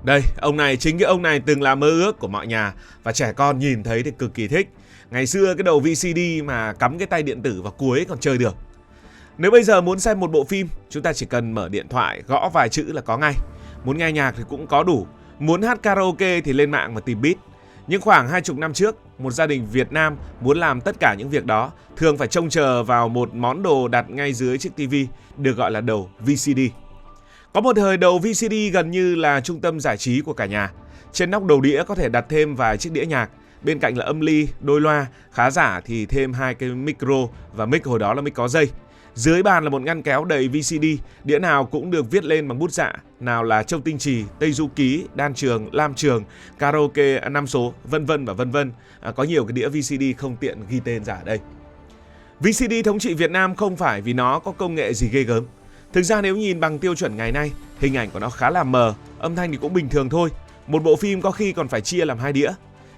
Đây, chính cái ông này từng là mơ ước của mọi nhà và trẻ con nhìn thấy thì cực kỳ thích. Ngày xưa cái đầu VCD mà cắm cái tay điện tử vào cuối còn chơi được. Nếu bây giờ muốn xem một bộ phim, chúng ta chỉ cần mở điện thoại, gõ vài chữ là có ngay. Muốn nghe nhạc thì cũng có đủ. Muốn hát karaoke thì lên mạng mà tìm beat. Nhưng khoảng 20 năm trước, một gia đình Việt Nam muốn làm tất cả những việc đó thường phải trông chờ vào một món đồ đặt ngay dưới chiếc TV được gọi là đầu VCD. Có một thời đầu VCD gần như là trung tâm giải trí của cả nhà. Trên nóc đầu đĩa có thể đặt thêm vài chiếc đĩa nhạc, bên cạnh là âm ly, đôi loa, khá giả thì thêm 2 cái micro và mic hồi đó là mic có dây. Dưới bàn là một ngăn kéo đầy VCD, đĩa nào cũng được viết lên bằng bút dạ, nào là Châu Tinh Trì, Tây Du Ký, Đan Trường, Lam Trường, karaoke 5 số, vân vân và vân vân. Có nhiều cái đĩa VCD không tiện ghi tên ra ở đây. VCD thống trị Việt Nam không phải vì nó có công nghệ gì ghê gớm. Thực ra nếu nhìn bằng tiêu chuẩn ngày nay, hình ảnh của nó khá là mờ, âm thanh thì cũng bình thường thôi. Một bộ phim có khi còn phải chia làm 2 đĩa.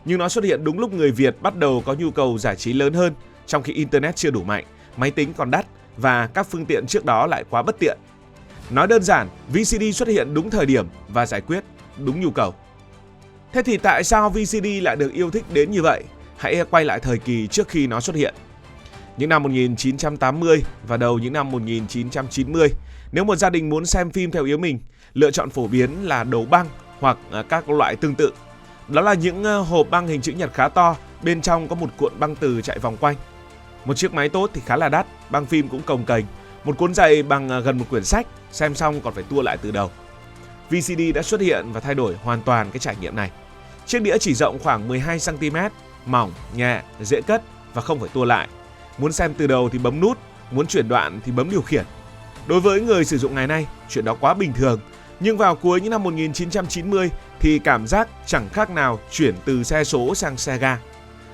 Nhưng nó xuất hiện đúng lúc người Việt bắt đầu có nhu cầu giải trí lớn hơn, trong khi Internet chưa đủ mạnh, máy tính còn đắt và các phương tiện trước đó lại quá bất tiện. Nói đơn giản, VCD xuất hiện đúng thời điểm và giải quyết đúng nhu cầu. Thế thì tại sao VCD lại được yêu thích đến như vậy? Hãy quay lại thời kỳ trước khi nó xuất hiện. Những năm 1980 và đầu những năm 1990, nếu một gia đình muốn xem phim theo ý mình, lựa chọn phổ biến là đấu băng hoặc các loại tương tự. Đó là những hộp băng hình chữ nhật khá to, bên trong có một cuộn băng từ chạy vòng quanh. Một chiếc máy tốt thì khá là đắt, băng phim cũng cồng kềnh. Một cuốn dày bằng gần một quyển sách, xem xong còn phải tua lại từ đầu. VCD đã xuất hiện và thay đổi hoàn toàn cái trải nghiệm này. Chiếc đĩa chỉ rộng khoảng 12 cm, mỏng, nhẹ, dễ cất và không phải tua lại. Muốn xem từ đầu thì bấm nút, muốn chuyển đoạn thì bấm điều khiển. Đối với người sử dụng ngày nay, chuyện đó quá bình thường. Nhưng vào cuối những năm 1990 thì cảm giác chẳng khác nào chuyển từ xe số sang xe ga.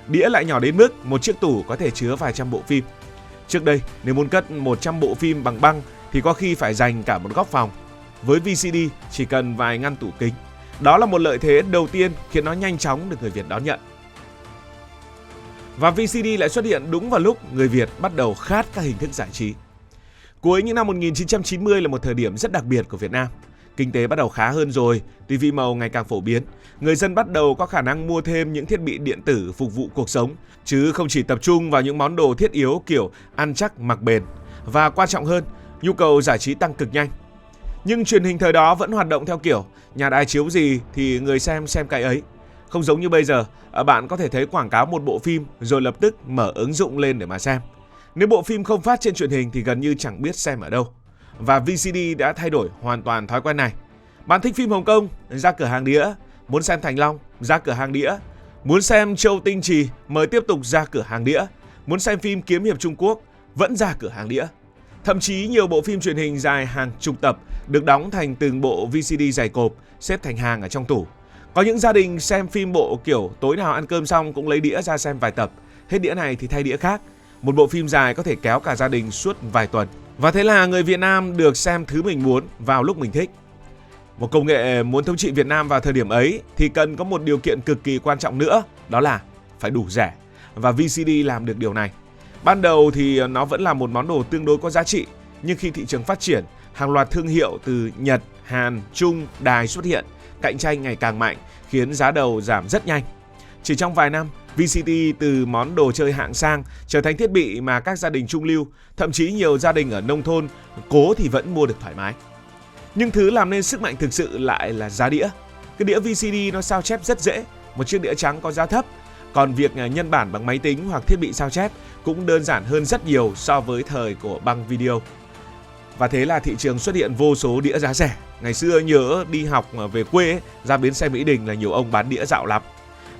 Đĩa lại nhỏ đến mức một chiếc tủ có thể chứa vài trăm bộ phim. Trước đây, nếu muốn cất 100 bộ phim bằng băng thì có khi phải dành cả một góc phòng. Với VCD chỉ cần vài ngăn tủ kính. Đó là một lợi thế đầu tiên khiến nó nhanh chóng được người Việt đón nhận. Và VCD lại xuất hiện đúng vào lúc người Việt bắt đầu khát các hình thức giải trí. Cuối những năm 1990 là một thời điểm rất đặc biệt của Việt Nam. Kinh tế bắt đầu khá hơn rồi, TV màu ngày càng phổ biến. Người dân bắt đầu có khả năng mua thêm những thiết bị điện tử phục vụ cuộc sống, chứ không chỉ tập trung vào những món đồ thiết yếu kiểu ăn chắc mặc bền. Và quan trọng hơn, nhu cầu giải trí tăng cực nhanh. Nhưng truyền hình thời đó vẫn hoạt động theo kiểu nhà đài chiếu gì thì người xem cái ấy. Không giống như bây giờ, bạn có thể thấy quảng cáo một bộ phim rồi lập tức mở ứng dụng lên để mà xem. Nếu bộ phim không phát trên truyền hình thì gần như chẳng biết xem ở đâu. Và VCD đã thay đổi hoàn toàn thói quen này. Bạn thích phim Hồng Kông, ra cửa hàng đĩa. Muốn xem Thành Long, ra cửa hàng đĩa. Muốn xem Châu Tinh Trì, mời tiếp tục ra cửa hàng đĩa. Muốn xem phim kiếm hiệp Trung Quốc, vẫn ra cửa hàng đĩa. Thậm chí nhiều bộ phim truyền hình dài hàng chục tập được đóng thành từng bộ VCD dày cộp, xếp thành hàng ở trong tủ. Có những gia đình xem phim bộ kiểu tối nào ăn cơm xong cũng lấy đĩa ra xem vài tập. Hết đĩa này thì thay đĩa khác. Một bộ phim dài có thể kéo cả gia đình suốt vài tuần. Và thế là người Việt Nam được xem thứ mình muốn vào lúc mình thích. Một công nghệ muốn thống trị Việt Nam vào thời điểm ấy thì cần có một điều kiện cực kỳ quan trọng nữa, đó là phải đủ rẻ. Và VCD làm được điều này. Ban đầu thì nó vẫn là một món đồ tương đối có giá trị, nhưng khi thị trường phát triển, hàng loạt thương hiệu từ Nhật, Hàn, Trung, Đài xuất hiện, cạnh tranh ngày càng mạnh, khiến giá đầu giảm rất nhanh. Chỉ trong vài năm, VCD từ món đồ chơi hạng sang trở thành thiết bị mà các gia đình trung lưu, thậm chí nhiều gia đình ở nông thôn cố thì vẫn mua được thoải mái. Nhưng thứ làm nên sức mạnh thực sự lại là giá đĩa. Cái đĩa VCD nó sao chép rất dễ, một chiếc đĩa trắng có giá thấp. Còn việc nhân bản bằng máy tính hoặc thiết bị sao chép cũng đơn giản hơn rất nhiều so với thời của băng video. Và thế là thị trường xuất hiện vô số đĩa giá rẻ. Ngày xưa nhớ đi học về quê ấy, ra bến xe Mỹ Đình là nhiều ông bán đĩa dạo lắm.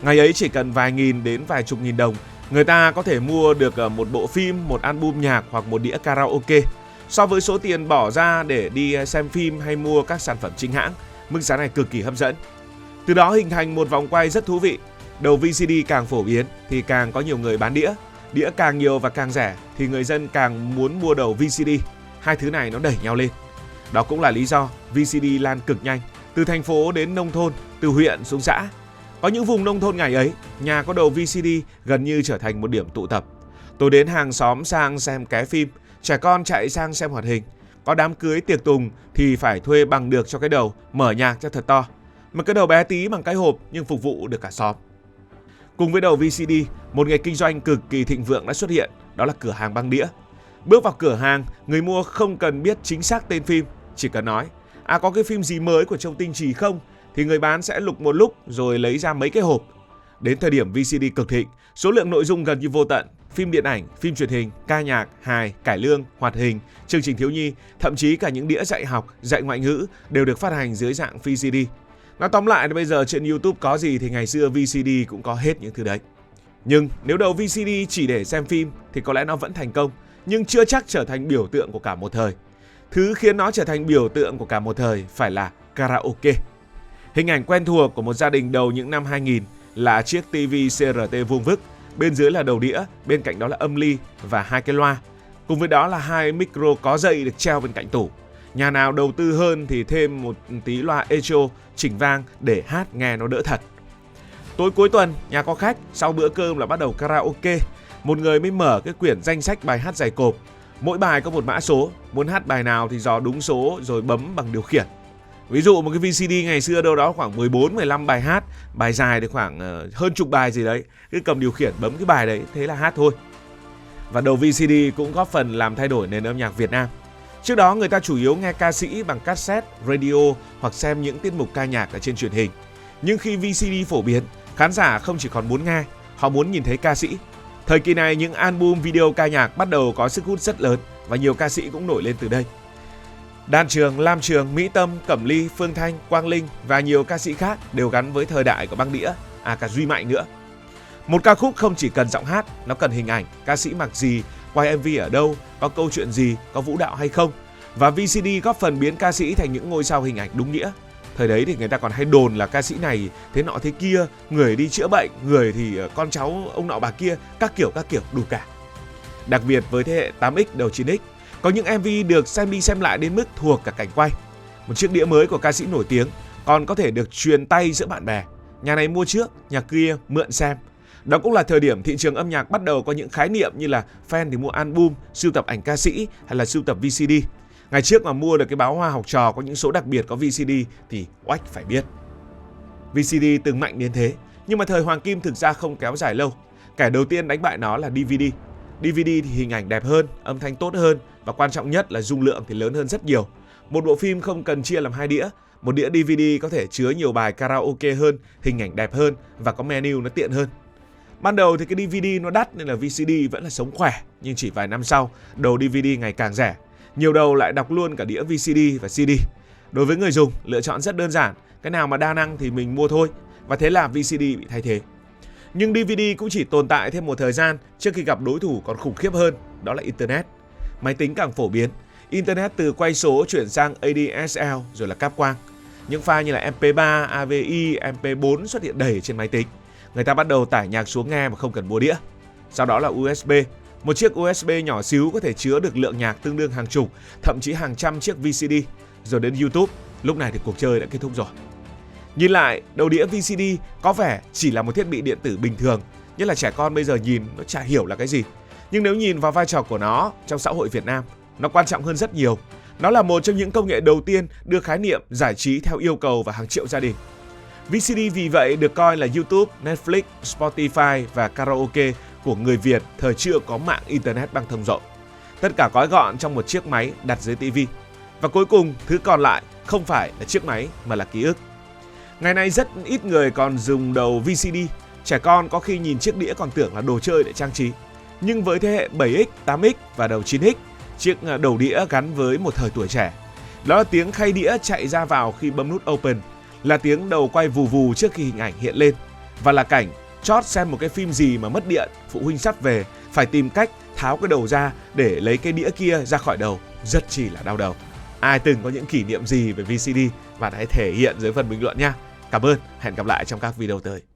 Ngày ấy chỉ cần vài nghìn đến vài chục nghìn đồng, người ta có thể mua được một bộ phim, một album nhạc hoặc một đĩa karaoke. So với số tiền bỏ ra để đi xem phim hay mua các sản phẩm chính hãng, mức giá này cực kỳ hấp dẫn. Từ đó hình thành một vòng quay rất thú vị. Đầu VCD càng phổ biến thì càng có nhiều người bán đĩa. Đĩa càng nhiều và càng rẻ thì người dân càng muốn mua đầu VCD. Hai thứ này nó đẩy nhau lên. Đó cũng là lý do VCD lan cực nhanh, từ thành phố đến nông thôn, từ huyện xuống xã. Có những vùng nông thôn ngày ấy, nhà có đầu VCD gần như trở thành một điểm tụ tập. Tôi đến hàng xóm sang xem ké phim, trẻ con chạy sang xem hoạt hình. Có đám cưới tiệc tùng thì phải thuê bằng được cho cái đầu, mở nhạc cho thật to. Một cái đầu bé tí bằng cái hộp nhưng phục vụ được cả xóm. Cùng với đầu VCD, một nghề kinh doanh cực kỳ thịnh vượng đã xuất hiện, đó là cửa hàng băng đĩa. Bước vào cửa hàng, người mua không cần biết chính xác tên phim, chỉ cần nói có cái phim gì mới của Châu Tinh Trì không, thì người bán sẽ lục một lúc rồi lấy ra mấy cái hộp. Đến thời điểm VCD cực thịnh, số lượng nội dung gần như vô tận, phim điện ảnh, phim truyền hình, ca nhạc, hài, cải lương, hoạt hình, chương trình thiếu nhi, thậm chí cả những đĩa dạy học, dạy ngoại ngữ đều được phát hành dưới dạng VCD. Nói tóm lại là bây giờ trên YouTube có gì thì ngày xưa VCD cũng có hết những thứ đấy. Nhưng nếu đầu VCD chỉ để xem phim thì có lẽ nó vẫn thành công, nhưng chưa chắc trở thành biểu tượng của cả một thời. Thứ khiến nó trở thành biểu tượng của cả một thời phải là karaoke. Hình ảnh quen thuộc của một gia đình đầu những năm 2000 là chiếc TV CRT vuông vức, bên dưới là đầu đĩa, bên cạnh đó là âm ly và hai cái loa. Cùng với đó là hai micro có dây được treo bên cạnh tủ. Nhà nào đầu tư hơn thì thêm một tí loa echo chỉnh vang để hát nghe nó đỡ thật. Tối cuối tuần, nhà có khách, sau bữa cơm là bắt đầu karaoke. Một người mới mở cái quyển danh sách bài hát dày cộp. Mỗi bài có một mã số, muốn hát bài nào thì dò đúng số rồi bấm bằng điều khiển. Ví dụ một cái VCD ngày xưa đâu đó khoảng 14-15 bài hát, bài dài thì khoảng hơn chục bài gì đấy. Cứ cầm điều khiển bấm cái bài đấy, thế là hát thôi. Và đầu VCD cũng góp phần làm thay đổi nền âm nhạc Việt Nam. Trước đó người ta chủ yếu nghe ca sĩ bằng cassette, radio hoặc xem những tiết mục ca nhạc ở trên truyền hình. Nhưng khi VCD phổ biến, khán giả không chỉ còn muốn nghe, họ muốn nhìn thấy ca sĩ. Thời kỳ này những album video ca nhạc bắt đầu có sức hút rất lớn và nhiều ca sĩ cũng nổi lên từ đây. Đan Trường, Lam Trường, Mỹ Tâm, Cẩm Ly, Phương Thanh, Quang Linh và nhiều ca sĩ khác đều gắn với thời đại của băng đĩa, cả Duy Mạnh nữa. Một ca khúc không chỉ cần giọng hát, nó cần hình ảnh, ca sĩ mặc gì, quay MV ở đâu, có câu chuyện gì, có vũ đạo hay không. Và VCD góp phần biến ca sĩ thành những ngôi sao hình ảnh đúng nghĩa. Thời đấy thì người ta còn hay đồn là ca sĩ này thế nọ thế kia, người đi chữa bệnh, người thì con cháu ông nọ bà kia, các kiểu đủ cả. Đặc biệt với thế hệ 8X đầu 9X, có những MV được xem đi xem lại đến mức thuộc cả cảnh quay. Một chiếc đĩa mới của ca sĩ nổi tiếng còn có thể được truyền tay giữa bạn bè. Nhà này mua trước, nhà kia mượn xem. Đó cũng là thời điểm thị trường âm nhạc bắt đầu có những khái niệm như là fan thì mua album, sưu tập ảnh ca sĩ hay là sưu tập VCD. Ngày trước mà mua được cái báo Hoa Học Trò có những số đặc biệt có VCD thì oách phải biết. VCD từng mạnh đến thế, nhưng mà thời Hoàng Kim thực ra không kéo dài lâu. Kẻ đầu tiên đánh bại nó là DVD. DVD thì hình ảnh đẹp hơn, âm thanh tốt hơn và quan trọng nhất là dung lượng thì lớn hơn rất nhiều. Một bộ phim không cần chia làm hai đĩa. Một đĩa DVD có thể chứa nhiều bài karaoke hơn, hình ảnh đẹp hơn và có menu nó tiện hơn. Ban đầu thì cái DVD nó đắt nên là VCD vẫn là sống khỏe, nhưng chỉ vài năm sau, đầu DVD ngày càng rẻ. Nhiều đầu lại đọc luôn cả đĩa VCD và CD. Đối với người dùng, lựa chọn rất đơn giản, cái nào mà đa năng thì mình mua thôi, và thế là VCD bị thay thế. Nhưng DVD cũng chỉ tồn tại thêm một thời gian trước khi gặp đối thủ còn khủng khiếp hơn, đó là Internet. Máy tính càng phổ biến, Internet từ quay số chuyển sang ADSL rồi là cáp quang. Những file như là MP3, AVI, MP4 xuất hiện đầy trên máy tính. Người ta bắt đầu tải nhạc xuống nghe mà không cần mua đĩa. Sau đó là USB. Một chiếc USB nhỏ xíu có thể chứa được lượng nhạc tương đương hàng chục, thậm chí hàng trăm chiếc VCD. Rồi đến YouTube, lúc này thì cuộc chơi đã kết thúc rồi. Nhìn lại, đầu đĩa VCD có vẻ chỉ là một thiết bị điện tử bình thường, nhất là trẻ con bây giờ nhìn nó chả hiểu là cái gì. Nhưng nếu nhìn vào vai trò của nó trong xã hội Việt Nam, nó quan trọng hơn rất nhiều. Nó là một trong những công nghệ đầu tiên đưa khái niệm giải trí theo yêu cầu vào hàng triệu gia đình. VCD vì vậy được coi là YouTube, Netflix, Spotify và karaoke của người Việt thời chưa có mạng Internet băng thông rộng. Tất cả gói gọn trong một chiếc máy đặt dưới TV. Và cuối cùng, thứ còn lại không phải là chiếc máy mà là ký ức. Ngày nay rất ít người còn dùng đầu VCD. Trẻ con có khi nhìn chiếc đĩa còn tưởng là đồ chơi để trang trí. Nhưng với thế hệ 7X, 8X và đầu 9X, chiếc đầu đĩa gắn với một thời tuổi trẻ. Đó là tiếng khay đĩa chạy ra vào khi bấm nút Open, là tiếng đầu quay vù vù trước khi hình ảnh hiện lên, và là cảnh chót xem một cái phim gì mà mất điện, phụ huynh sắp về, phải tìm cách tháo cái đầu ra để lấy cái đĩa kia ra khỏi đầu, rất chỉ là đau đầu. Ai từng có những kỷ niệm gì về VCD và hãy thể hiện dưới phần bình luận nha. Cảm ơn, hẹn gặp lại trong các video tới.